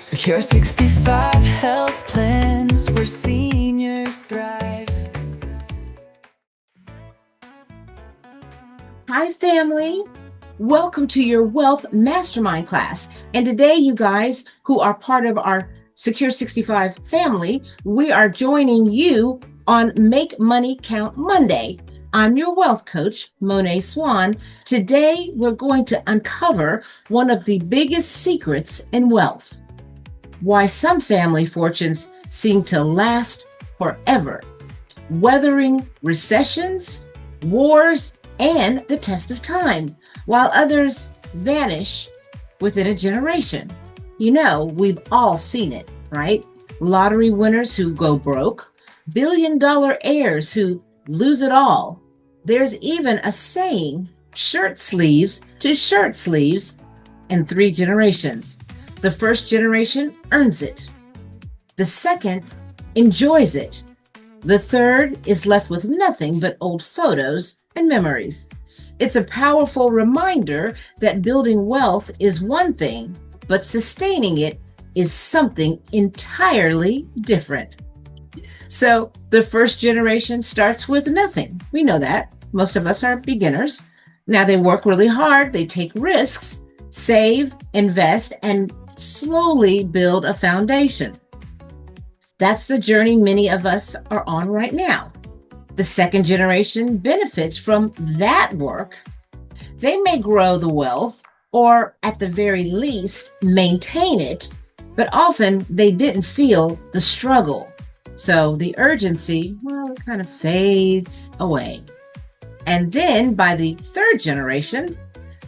Secure 65 health plans where seniors thrive. Hi, family. Welcome to your Wealth Mastermind class. And today, you guys who are part of our Secure 65 family, we are joining you on Make Money Count Monday. I'm your wealth coach, Moné Swann. Today, we're going to uncover one of the biggest secrets in wealth. Why some family fortunes seem to last forever, weathering recessions, wars, and the test of time, while others vanish within a generation. You know, we've all seen it, right? Lottery winners who go broke, billion-dollar heirs who lose it all. There's even a saying, shirt sleeves to shirt sleeves in 3 generations. The first generation earns it. The second enjoys it. The third is left with nothing but old photos and memories. It's a powerful reminder that building wealth is one thing, but sustaining it is something entirely different. So the first generation starts with nothing. We know that. Most of us are beginners. Now they work really hard, they take risks, save, invest, and slowly build a foundation. That's the journey many of us are on right now. The second generation benefits from that work. They may grow the wealth or at the very least maintain it, but often they didn't feel the struggle. So the urgency, well, it kind of fades away. And then by the third generation,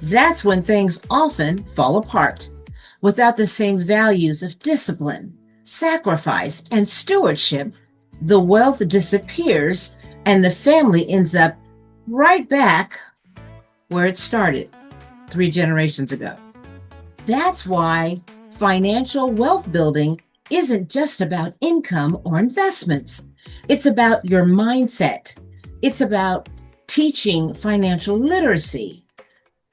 that's when things often fall apart. Without the same values of discipline, sacrifice, and stewardship, the wealth disappears and the family ends up right back where it started 3 generations ago. That's why financial wealth building isn't just about income or investments. It's about your mindset. It's about teaching financial literacy,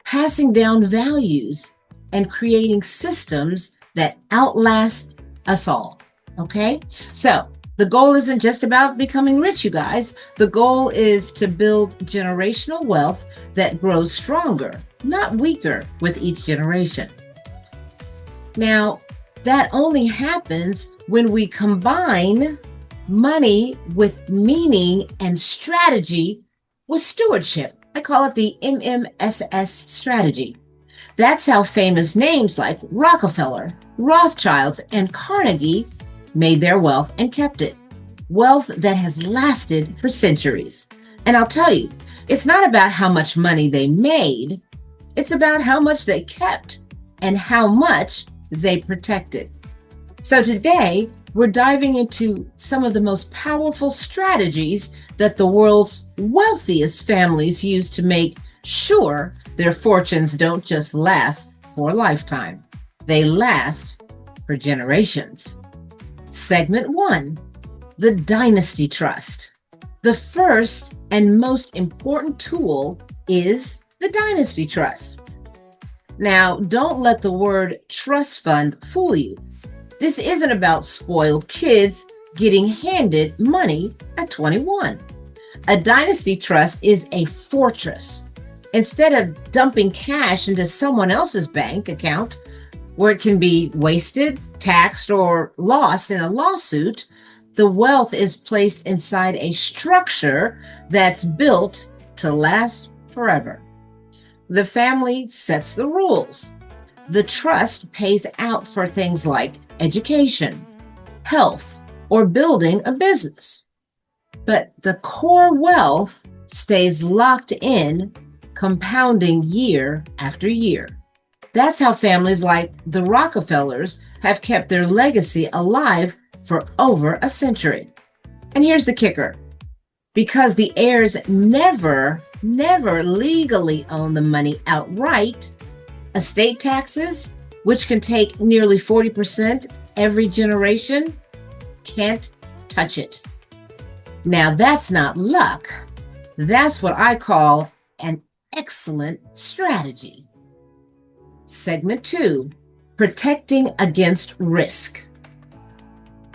passing down values, and creating systems that outlast us all. Okay? So the goal isn't just about becoming rich, you guys. The goal is to build generational wealth that grows stronger, not weaker with each generation. Now, that only happens when we combine money with meaning and strategy with stewardship. I call it the MMSS strategy. That's how famous names like Rockefeller, Rothschilds, and Carnegie made their wealth and kept it. Wealth that has lasted for centuries. And I'll tell you, it's not about how much money they made, it's about how much they kept and how much they protected. So today, we're diving into some of the most powerful strategies that the world's wealthiest families use to make sure their fortunes don't just last for a lifetime. They last for generations. Segment 1, the Dynasty Trust. The first and most important tool is the Dynasty Trust. Now, don't let the word trust fund fool you. This isn't about spoiled kids getting handed money at 21. A Dynasty Trust is a fortress. Instead of dumping cash into someone else's bank account where it can be wasted, taxed, or lost in a lawsuit, the wealth is placed inside a structure that's built to last forever. The family sets the rules. The trust pays out for things like education, health, or building a business. But the core wealth stays locked in, compounding year after year. That's how families like the Rockefellers have kept their legacy alive for over a century. And here's the kicker. Because the heirs never legally own the money outright, estate taxes, which can take nearly 40% every generation, can't touch it. Now that's not luck. That's what I call an excellent strategy. Segment 2, protecting against risk.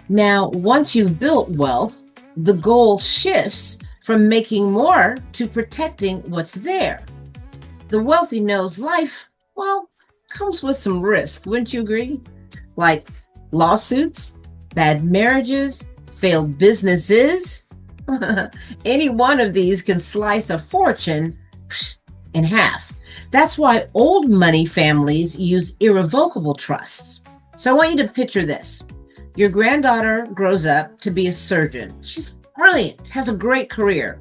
Now, once you've built wealth, the goal shifts from making more to protecting what's there. The wealthy knows life, well, comes with some risk, wouldn't you agree? Like lawsuits, bad marriages, failed businesses. Any one of these can slice a fortune in half. That's why old money families use irrevocable trusts. So I want you to picture this. Your granddaughter grows up to be a surgeon. She's brilliant, has a great career,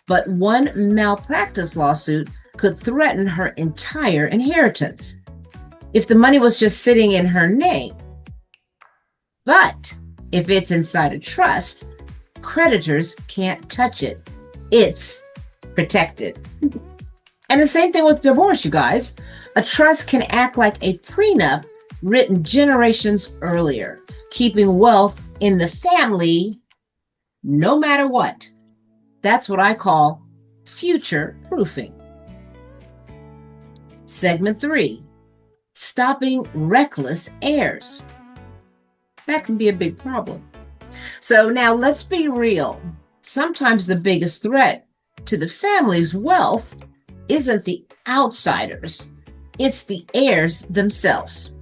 but one malpractice lawsuit could threaten her entire inheritance if the money was just sitting in her name. But if it's inside a trust, creditors can't touch it. It's protected. And the same thing with divorce, you guys. A trust can act like a prenup written generations earlier, keeping wealth in the family no matter what. That's what I call future proofing. Segment 3, stopping reckless heirs. That can be a big problem. So now let's be real. Sometimes the biggest threat to the family's wealth isn't the outsiders, it's the heirs themselves.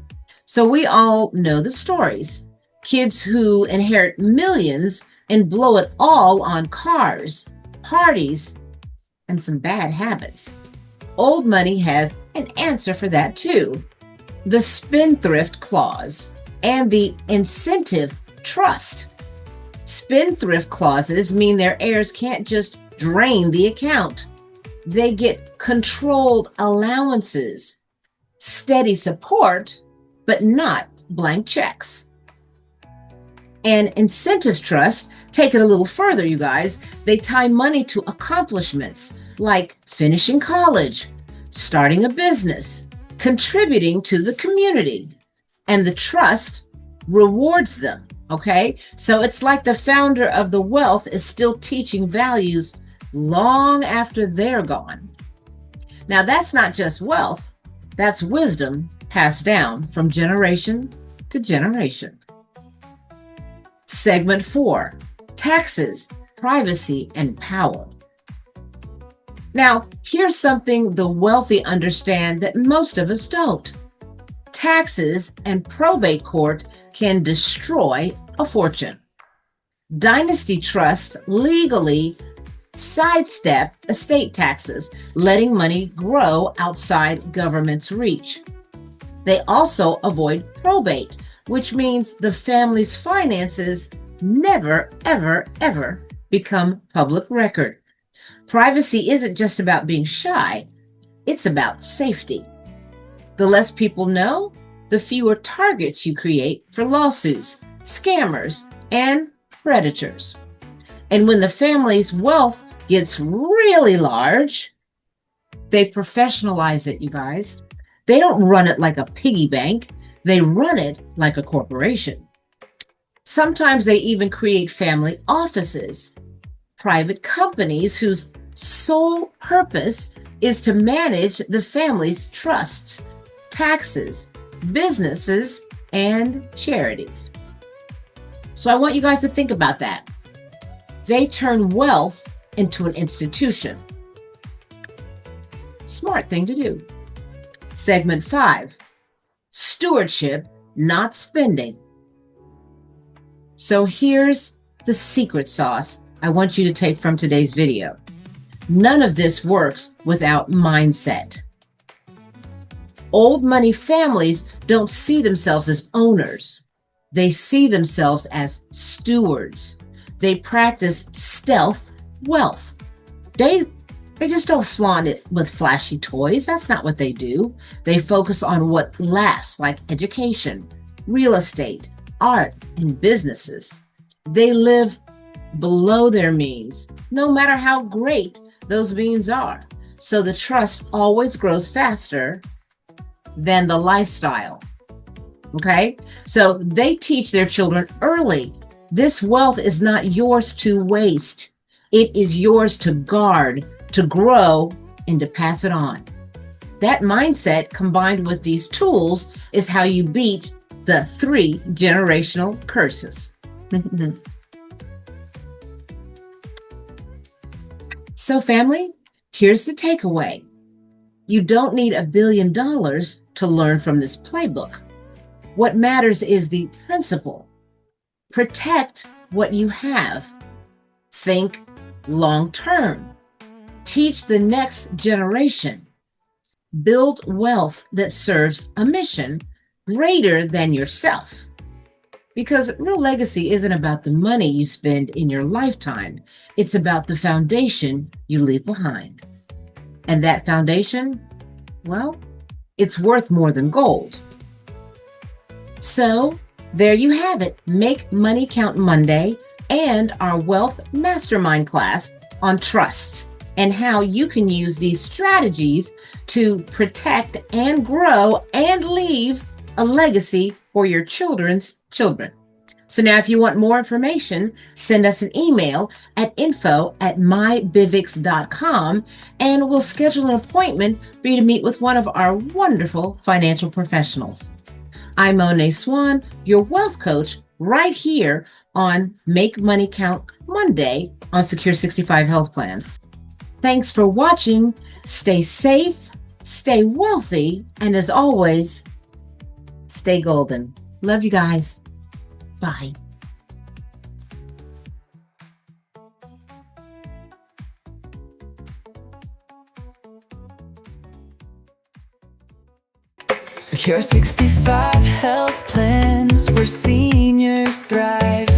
So we all know the stories. Kids who inherit millions and blow it all on cars, parties, and some bad habits. Old money has an answer for that too. The spendthrift clause and the incentive trust. Spendthrift clauses mean their heirs can't just drain the account. They get controlled allowances, steady support, but not blank checks. And incentive trusts take it a little further, you guys. They tie money to accomplishments like finishing college, starting a business, contributing to the community, and the trust rewards them, okay? So it's like the founder of the wealth is still teaching values long after they're gone. Now, that's not just wealth, that's wisdom passed down from generation to generation. Segment 4, taxes, privacy, and power. Now, here's something the wealthy understand that most of us don't. Taxes and probate court can destroy a fortune. Dynasty trusts legally sidestep estate taxes, letting money grow outside government's reach. They also avoid probate, which means the family's finances never, ever, ever become public record. Privacy isn't just about being shy, it's about safety. The less people know, the fewer targets you create for lawsuits, scammers, and predators. And when the family's wealth gets really large, they professionalize it, you guys. They don't run it like a piggy bank. They run it like a corporation. Sometimes they even create family offices, private companies whose sole purpose is to manage the family's trusts, taxes, businesses, and charities. So I want you guys to think about that. They turn wealth into an institution. Smart thing to do. Segment 5, stewardship, not spending. So here's the secret sauce I want you to take from today's video. None of this works without mindset. Old money families don't see themselves as owners. They see themselves as stewards. They practice stealth wealth. They just don't flaunt it with flashy toys. That's not what they do. They focus on what lasts, like education, real estate, art, and businesses. They live below their means, no matter how great those means are. So the trust always grows faster than the lifestyle. Okay? So they teach their children early. This wealth is not yours to waste. It is yours to guard, to grow, and to pass it on. That mindset combined with these tools is how you beat the 3 generational curses. So family, here's the takeaway. You don't need $1 billion to learn from this playbook. What matters is the principle. Protect what you have. Think long term. Teach the next generation. Build wealth that serves a mission greater than yourself. Because real legacy isn't about the money you spend in your lifetime. It's about the foundation you leave behind. And that foundation, well, it's worth more than gold. So there you have it. Make Money Count Monday and our Wealth Mastermind class on trusts and how you can use these strategies to protect and grow and leave a legacy for your children's children. So now if you want more information, send us an email at info@mybivix.com and we'll schedule an appointment for you to meet with one of our wonderful financial professionals. I'm Moné Swann, your wealth coach, right here on Make Money Count Monday on Secure 65 Health Plans. Thanks for watching. Stay safe, stay wealthy, and as always, stay golden. Love you guys. Bye. Secure 65 health plans where seniors thrive.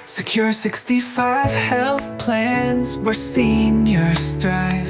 Secure 65 health plans where seniors thrive.